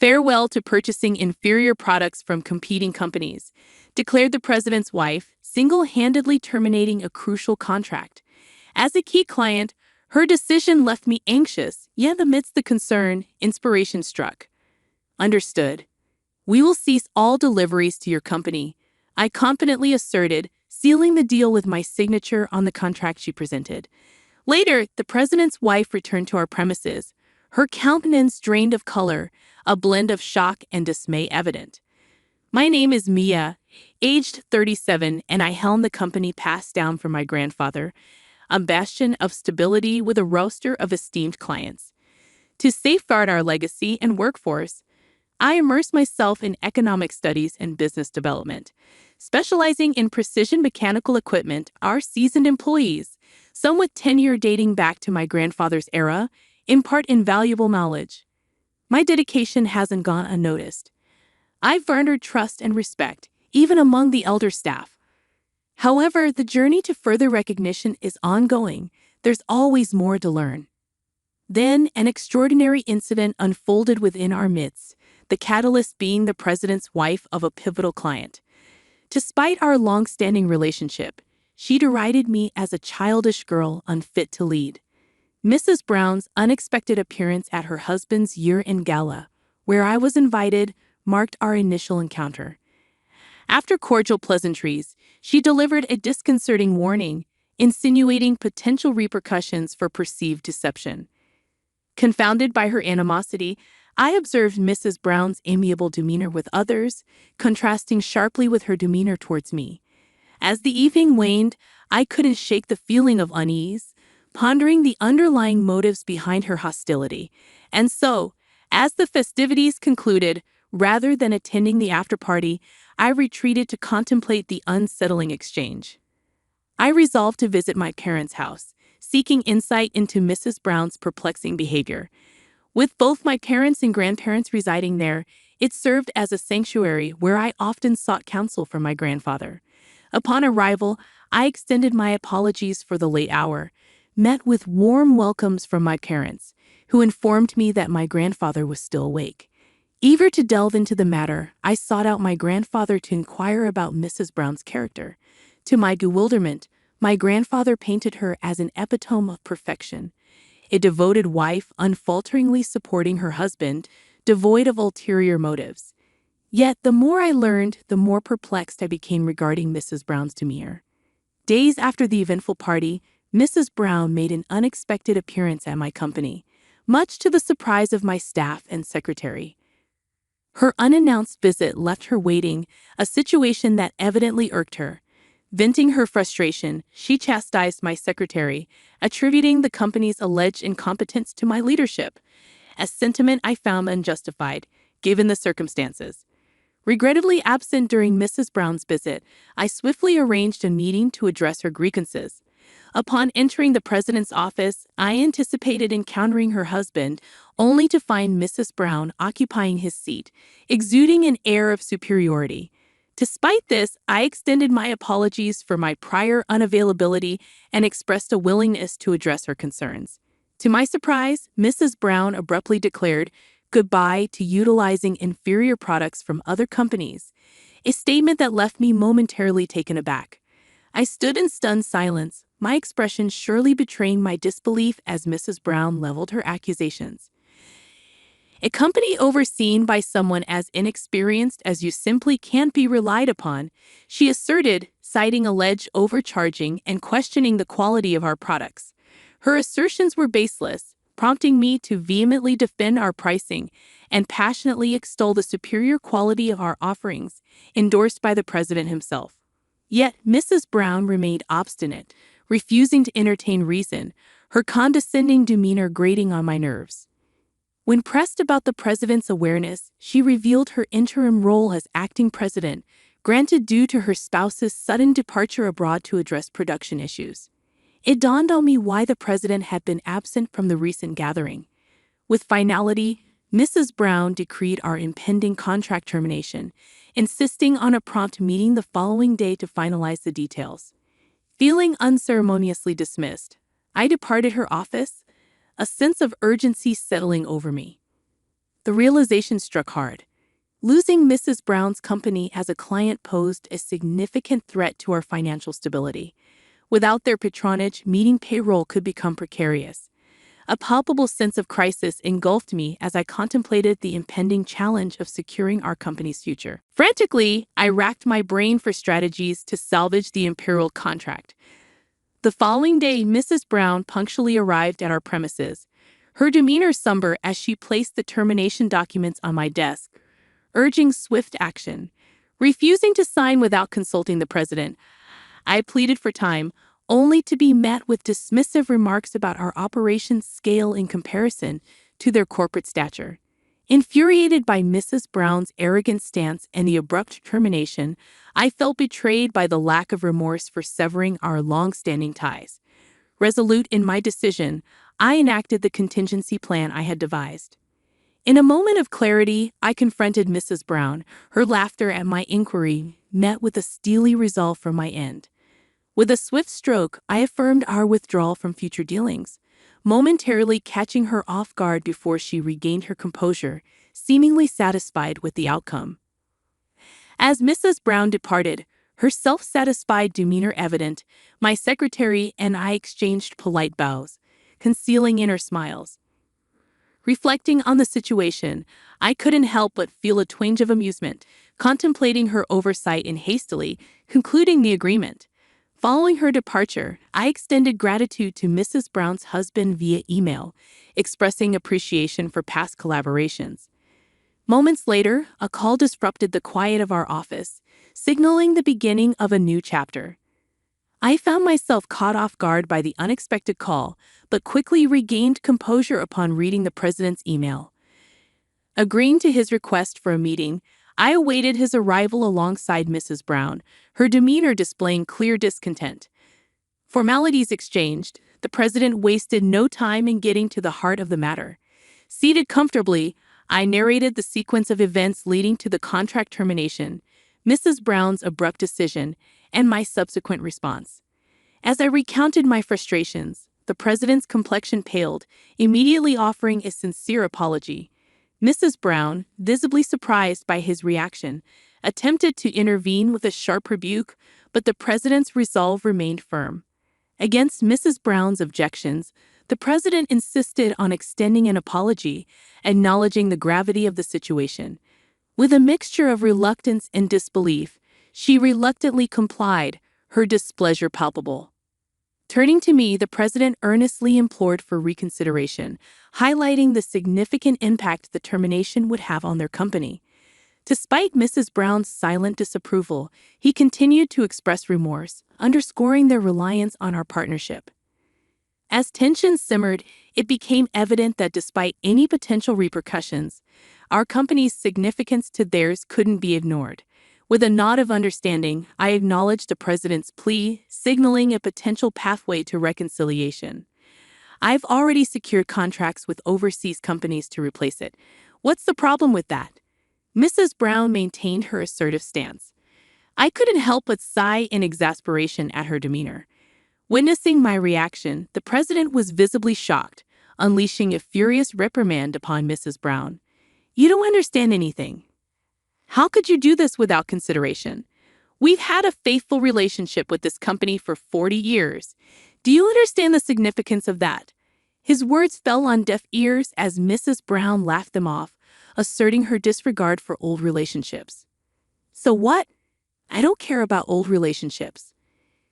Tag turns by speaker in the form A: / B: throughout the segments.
A: Farewell to purchasing inferior products from competing companies, declared the president's wife, single-handedly terminating a crucial contract. As a key client, her decision left me anxious, yet amidst the concern, inspiration struck. Understood. We will cease all deliveries to your company, I confidently asserted, sealing the deal with my signature on the contract she presented. Later, the president's wife returned to our premises, her countenance drained of color, a blend of shock and dismay evident. My name is Mia, aged 37, and I helm the company passed down from my grandfather, a bastion of stability with a roster of esteemed clients. To safeguard our legacy and workforce, I immerse myself in economic studies and business development. Specializing in precision mechanical equipment, our seasoned employees, some with tenure dating back to my grandfather's era, impart invaluable knowledge. My dedication hasn't gone unnoticed. I've garnered trust and respect, even among the elder staff. However, the journey to further recognition is ongoing. There's always more to learn. Then, an extraordinary incident unfolded within our midst, the catalyst being the president's wife of a pivotal client. Despite our long-standing relationship, she derided me as a childish girl unfit to lead. Mrs. Brown's unexpected appearance at her husband's year-end gala, where I was invited, marked our initial encounter. After cordial pleasantries, she delivered a disconcerting warning, insinuating potential repercussions for perceived deception. Confounded by her animosity, I observed Mrs. Brown's amiable demeanor with others, contrasting sharply with her demeanor towards me. As the evening waned, I couldn't shake the feeling of unease, pondering the underlying motives behind her hostility. And so, as the festivities concluded, rather than attending the after-party, I retreated to contemplate the unsettling exchange. I resolved to visit my parents' house, seeking insight into Mrs. Brown's perplexing behavior. With both my parents and grandparents residing there, it served as a sanctuary where I often sought counsel from my grandfather. Upon arrival, I extended my apologies for the late hour, met with warm welcomes from my parents, who informed me that my grandfather was still awake. Eager to delve into the matter, I sought out my grandfather to inquire about Mrs. Brown's character. To my bewilderment, my grandfather painted her as an epitome of perfection, a devoted wife unfalteringly supporting her husband, devoid of ulterior motives. Yet, the more I learned, the more perplexed I became regarding Mrs. Brown's demeanor. Days after the eventful party, Mrs. Brown made an unexpected appearance at my company, much to the surprise of my staff and secretary. Her unannounced visit left her waiting, a situation that evidently irked her. Venting her frustration, she chastised my secretary, attributing the company's alleged incompetence to my leadership, a sentiment I found unjustified, given the circumstances. Regrettably absent during Mrs. Brown's visit, I swiftly arranged a meeting to address her grievances. Upon entering the president's office, I anticipated encountering her husband, only to find Mrs. Brown occupying his seat, exuding an air of superiority. Despite this, I extended my apologies for my prior unavailability and expressed a willingness to address her concerns. To my surprise, Mrs. Brown abruptly declared goodbye to utilizing inferior products from other companies, a statement that left me momentarily taken aback. I stood in stunned silence, my expression surely betraying my disbelief as Mrs. Brown leveled her accusations. A company overseen by someone as inexperienced as you simply can't be relied upon, she asserted, citing alleged overcharging and questioning the quality of our products. Her assertions were baseless, prompting me to vehemently defend our pricing and passionately extol the superior quality of our offerings, endorsed by the president himself. Yet Mrs. Brown remained obstinate, refusing to entertain reason, her condescending demeanor grating on my nerves. When pressed about the president's awareness, she revealed her interim role as acting president, granted due to her spouse's sudden departure abroad to address production issues. It dawned on me why the president had been absent from the recent gathering. With finality, Mrs. Brown decreed our impending contract termination, insisting on a prompt meeting the following day to finalize the details. Feeling unceremoniously dismissed, I departed her office, a sense of urgency settling over me. The realization struck hard. Losing Mrs. Brown's company as a client posed a significant threat to our financial stability. Without their patronage, meeting payroll could become precarious. A palpable sense of crisis engulfed me as I contemplated the impending challenge of securing our company's future. Frantically, I racked my brain for strategies to salvage the imperial contract. The following day, Mrs. Brown punctually arrived at our premises, her demeanor somber as she placed the termination documents on my desk, urging swift action. Refusing to sign without consulting the president, I pleaded for time, only to be met with dismissive remarks about our operations' scale in comparison to their corporate stature. Infuriated by Mrs. Brown's arrogant stance and the abrupt termination, I felt betrayed by the lack of remorse for severing our long-standing ties. Resolute in my decision, I enacted the contingency plan I had devised. In a moment of clarity, I confronted Mrs. Brown. Her laughter at my inquiry met with a steely resolve from my end. With a swift stroke, I affirmed our withdrawal from future dealings, momentarily catching her off guard before she regained her composure, seemingly satisfied with the outcome. As Mrs. Brown departed, her self-satisfied demeanor evident, my secretary and I exchanged polite bows, concealing inner smiles. Reflecting on the situation, I couldn't help but feel a twinge of amusement, contemplating her oversight and hastily concluding the agreement. Following her departure, I extended gratitude to Mrs. Brown's husband via email, expressing appreciation for past collaborations. Moments later, a call disrupted the quiet of our office, signaling the beginning of a new chapter. I found myself caught off guard by the unexpected call, but quickly regained composure upon reading the president's email. Agreeing to his request for a meeting, I awaited his arrival alongside Mrs. Brown, her demeanor displaying clear discontent. Formalities exchanged, the president wasted no time in getting to the heart of the matter. Seated comfortably, I narrated the sequence of events leading to the contract termination, Mrs. Brown's abrupt decision, and my subsequent response. As I recounted my frustrations, the president's complexion paled, immediately offering a sincere apology. Mrs. Brown, visibly surprised by his reaction, attempted to intervene with a sharp rebuke, but the president's resolve remained firm. Against Mrs. Brown's objections, the president insisted on extending an apology, acknowledging the gravity of the situation. With a mixture of reluctance and disbelief, she reluctantly complied, her displeasure palpable. Turning to me, the president earnestly implored for reconsideration, highlighting the significant impact the termination would have on their company. Despite Mrs. Brown's silent disapproval, he continued to express remorse, underscoring their reliance on our partnership. As tensions simmered, it became evident that despite any potential repercussions, our company's significance to theirs couldn't be ignored. With a nod of understanding, I acknowledged the president's plea, signaling a potential pathway to reconciliation. I've already secured contracts with overseas companies to replace it. What's the problem with that? Mrs. Brown maintained her assertive stance. I couldn't help but sigh in exasperation at her demeanor. Witnessing my reaction, the president was visibly shocked, unleashing a furious reprimand upon Mrs. Brown. "You don't understand anything. How could you do this without consideration? We've had a faithful relationship with this company for 40 years. Do you understand the significance of that?" His words fell on deaf ears as Mrs. Brown laughed them off, asserting her disregard for old relationships. "So what? I don't care about old relationships.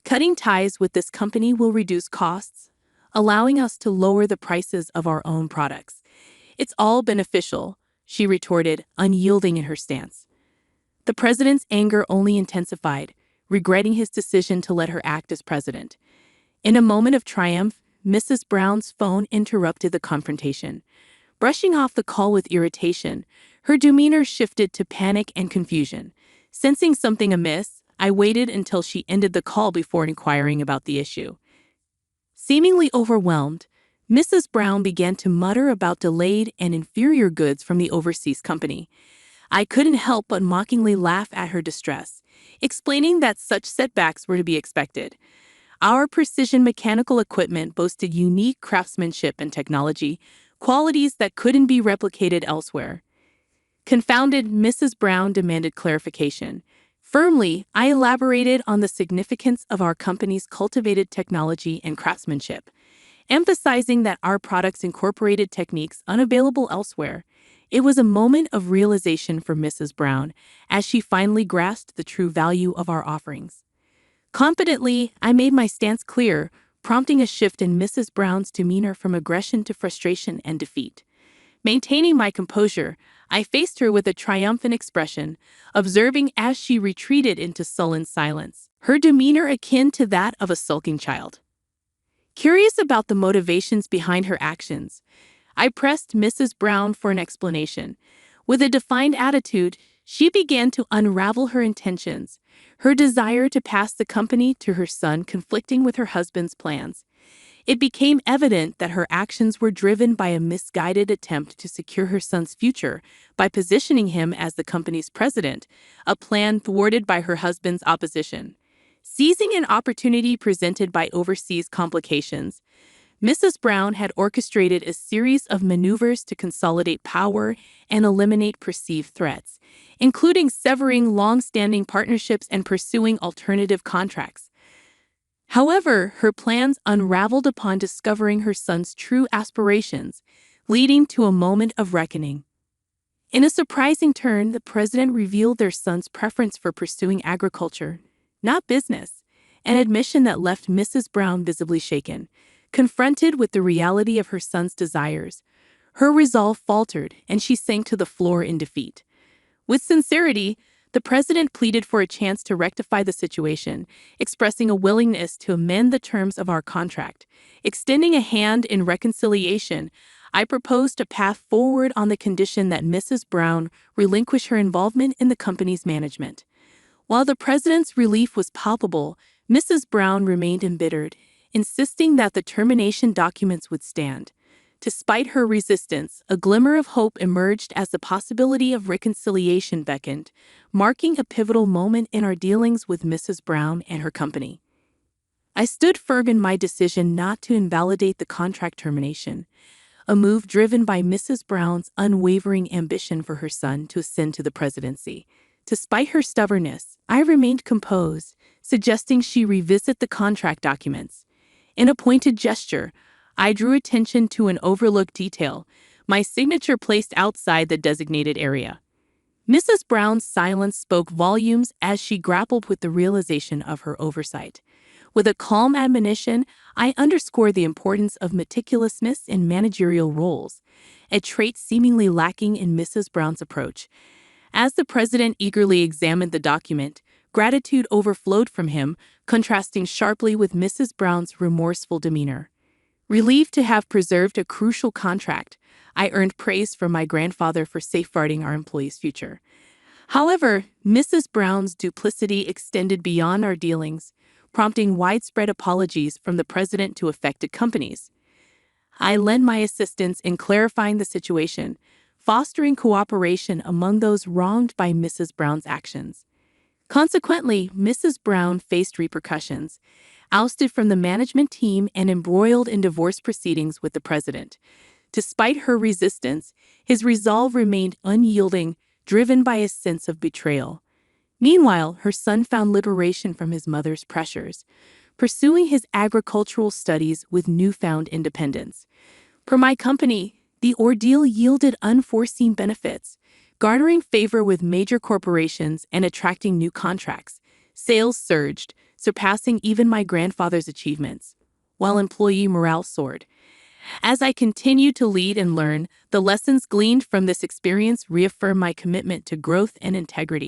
A: Cutting ties with this company will reduce costs, allowing us to lower the prices of our own products. It's all beneficial," she retorted, unyielding in her stance. The president's anger only intensified, regretting his decision to let her act as president. In a moment of triumph, Mrs. Brown's phone interrupted the confrontation. Brushing off the call with irritation, her demeanor shifted to panic and confusion. Sensing something amiss, I waited until she ended the call before inquiring about the issue. Seemingly overwhelmed, Mrs. Brown began to mutter about delayed and inferior goods from the overseas company. I couldn't help but mockingly laugh at her distress, explaining that such setbacks were to be expected. Our precision mechanical equipment boasted unique craftsmanship and technology, qualities that couldn't be replicated elsewhere. Confounded, Mrs. Brown demanded clarification. Firmly, I elaborated on the significance of our company's cultivated technology and craftsmanship, emphasizing that our products incorporated techniques unavailable elsewhere. It was a moment of realization for Mrs. Brown as she finally grasped the true value of our offerings. Confidently, I made my stance clear, prompting a shift in Mrs. Brown's demeanor from aggression to frustration and defeat. Maintaining my composure, I faced her with a triumphant expression, observing as she retreated into sullen silence, her demeanor akin to that of a sulking child. Curious about the motivations behind her actions, I pressed Mrs. Brown for an explanation. With a defined attitude, she began to unravel her intentions, her desire to pass the company to her son conflicting with her husband's plans. It became evident that her actions were driven by a misguided attempt to secure her son's future by positioning him as the company's president, a plan thwarted by her husband's opposition. Seizing an opportunity presented by overseas complications, Mrs. Brown had orchestrated a series of maneuvers to consolidate power and eliminate perceived threats, including severing long-standing partnerships and pursuing alternative contracts. However, her plans unraveled upon discovering her son's true aspirations, leading to a moment of reckoning. In a surprising turn, the president revealed their son's preference for pursuing agriculture, not business, an admission that left Mrs. Brown visibly shaken. Confronted with the reality of her son's desires, her resolve faltered and she sank to the floor in defeat. With sincerity, the president pleaded for a chance to rectify the situation, expressing a willingness to amend the terms of our contract. Extending a hand in reconciliation, I proposed a path forward on the condition that Mrs. Brown relinquish her involvement in the company's management. While the president's relief was palpable, Mrs. Brown remained embittered, insisting that the termination documents would stand. Despite her resistance, a glimmer of hope emerged as the possibility of reconciliation beckoned, marking a pivotal moment in our dealings with Mrs. Brown and her company. I stood firm in my decision not to invalidate the contract termination, a move driven by Mrs. Brown's unwavering ambition for her son to ascend to the presidency. Despite her stubbornness, I remained composed, suggesting she revisit the contract documents. In a pointed gesture, I drew attention to an overlooked detail, my signature placed outside the designated area. Mrs. Brown's silence spoke volumes as she grappled with the realization of her oversight. With a calm admonition, I underscored the importance of meticulousness in managerial roles, a trait seemingly lacking in Mrs. Brown's approach. As the president eagerly examined the document, gratitude overflowed from him, contrasting sharply with Mrs. Brown's remorseful demeanor. Relieved to have preserved a crucial contract, I earned praise from my grandfather for safeguarding our employees' future. However, Mrs. Brown's duplicity extended beyond our dealings, prompting widespread apologies from the president to affected companies. I lent my assistance in clarifying the situation, fostering cooperation among those wronged by Mrs. Brown's actions. Consequently, Mrs. Brown faced repercussions, ousted from the management team and embroiled in divorce proceedings with the president. Despite her resistance, his resolve remained unyielding, driven by a sense of betrayal. Meanwhile, her son found liberation from his mother's pressures, pursuing his agricultural studies with newfound independence. For my company, the ordeal yielded unforeseen benefits, garnering favor with major corporations and attracting new contracts. Sales surged, surpassing even my grandfather's achievements, while employee morale soared. As I continued to lead and learn, the lessons gleaned from this experience reaffirmed my commitment to growth and integrity.